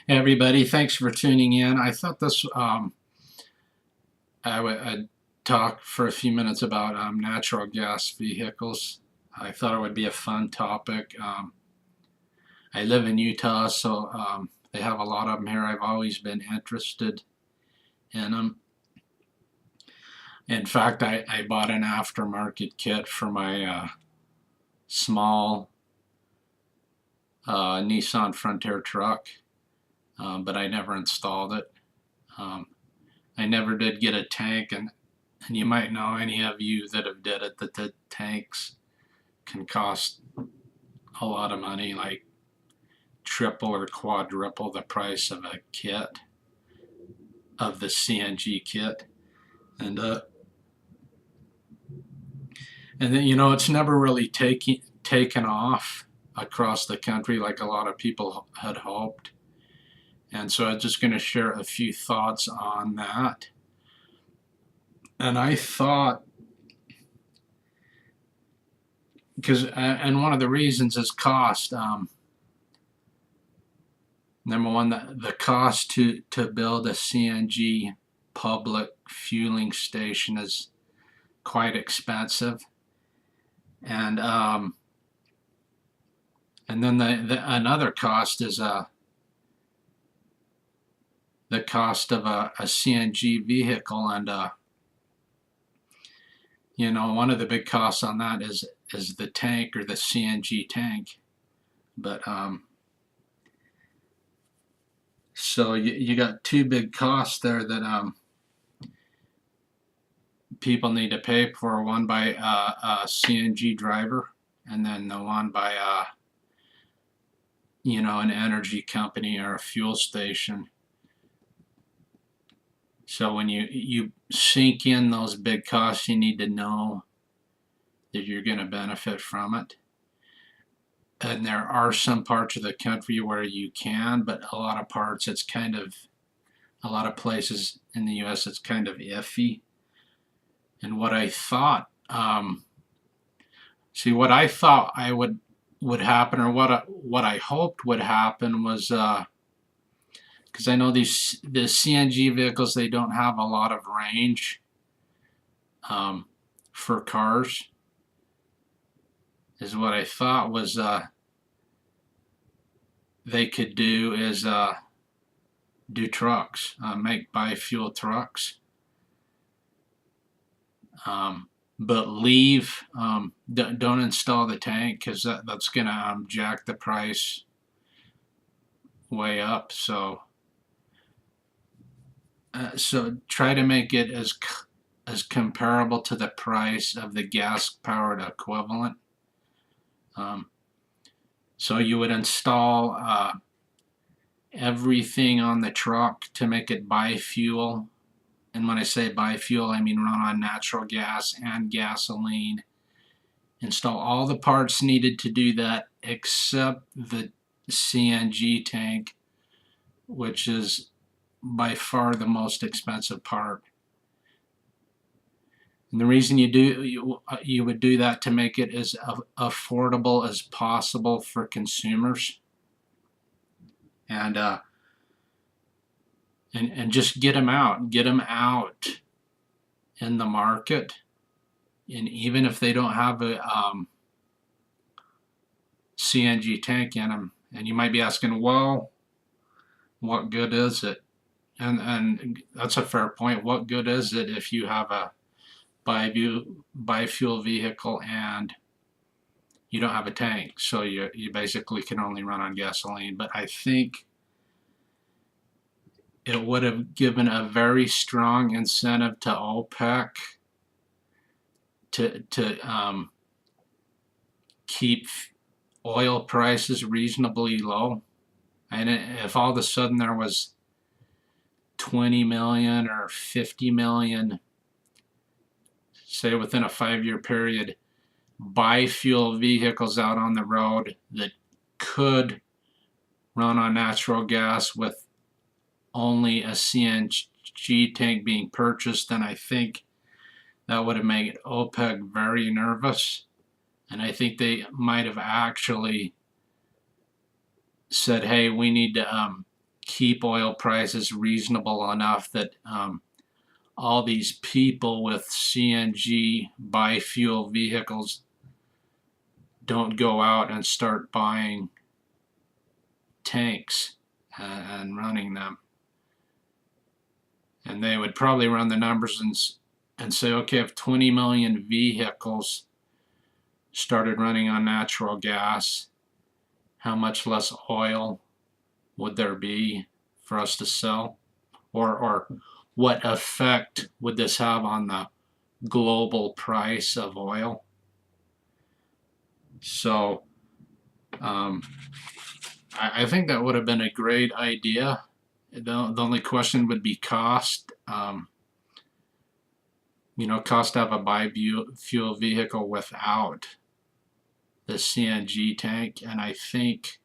Hey everybody, thanks for tuning in. I thought this I'd talk for a few minutes about natural gas vehicles. I thought it would be a fun topic. I live in Utah, so they have a lot of them here. I've always been interested in them. In fact, I bought an aftermarket kit for my small Nissan Frontier truck, but I never installed it. Um, I never did get a tank, and you might know, any of you that have did it, that the tanks can cost a lot of money, like triple or quadruple the price of a kit, of the CNG kit. And then, it's never really taken off across the country like a lot of people had hoped. And so I'm just going to share a few thoughts on that. And I thought, and one of the reasons is cost. Number one, the cost to build a CNG public fueling station is quite expensive. And then another cost is the cost of a CNG vehicle. And one of the big costs on that is the tank, or the CNG tank. But so you got two big costs there that people need to pay for. One by a CNG driver, and then the one by an energy company or a fuel station. So when you sink in those big costs, you need to know that you're going to benefit from it. And there are some parts of the country where you can, but a lot of parts, a lot of places in the US, it's kind of iffy. And what I thought, what I thought would happen, or what I hoped would happen, was because I know the CNG vehicles, they don't have a lot of range for cars. Is what I thought was they could do is do trucks, make biofuel trucks, but don't install the tank, because that's going to jack the price way up. So try to make it as comparable to the price of the gas-powered equivalent. So you would install everything on the truck to make it biofuel. And when I say biofuel, I mean run on natural gas and gasoline. Install all the parts needed to do that except the CNG tank, which is by far the most expensive part. And the reason you would do that, to make it as affordable as possible for consumers, and just get them out in the market. And even if they don't have a CNG tank in them, and you might be asking, well, what good is it? And that's a fair point. What good is it if you have a biofuel vehicle and you don't have a tank? So you basically can only run on gasoline. But I think it would have given a very strong incentive to OPEC to keep oil prices reasonably low. And if all of a sudden there was 20 million or 50 million, say within a 5-year period, biofuel vehicles out on the road that could run on natural gas with only a CNG tank being purchased, then I think that would have made OPEC very nervous. And I think they might have actually said, hey, we need to keep oil prices reasonable enough that all these people with CNG biofuel vehicles don't go out and start buying tanks and running them. And they would probably run the numbers and say, okay, if 20 million vehicles started running on natural gas, how much less oil would there be for us to sell? Or what effect would this have on the global price of oil? So I think that would have been a great idea. The only question would be cost. Cost to have a biofuel vehicle without the CNG tank. And I think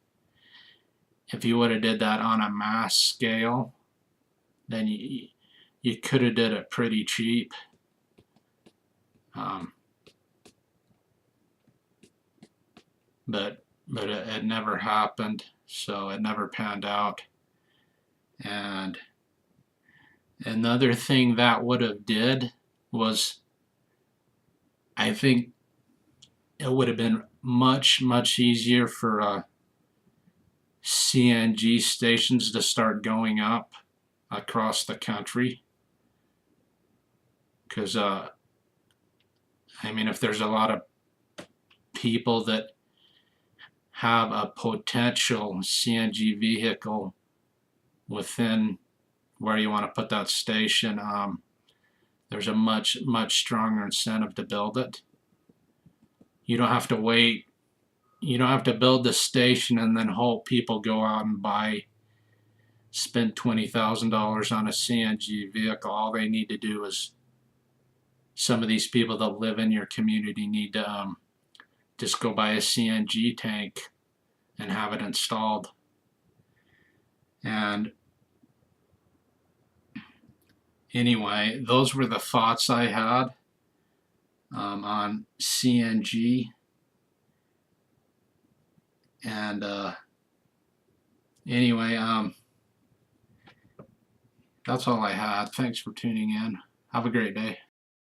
if you would have did that on a mass scale, then you could have did it pretty cheap. But it never happened, so it never panned out. And another thing that would have did was, I think it would have been much easier for CNG stations to start going up across the country, because if there's a lot of people that have a potential CNG vehicle within where you want to put that station, there's a much stronger incentive to build it. You don't have to wait. You don't have to build the station and then hope people go out and spend $20,000 on a CNG vehicle. All they need to do is, some of these people that live in your community need to just go buy a CNG tank and have it installed. And anyway, those were the thoughts I had on CNG. And anyway, that's all I had. Thanks for tuning in. Have a great day.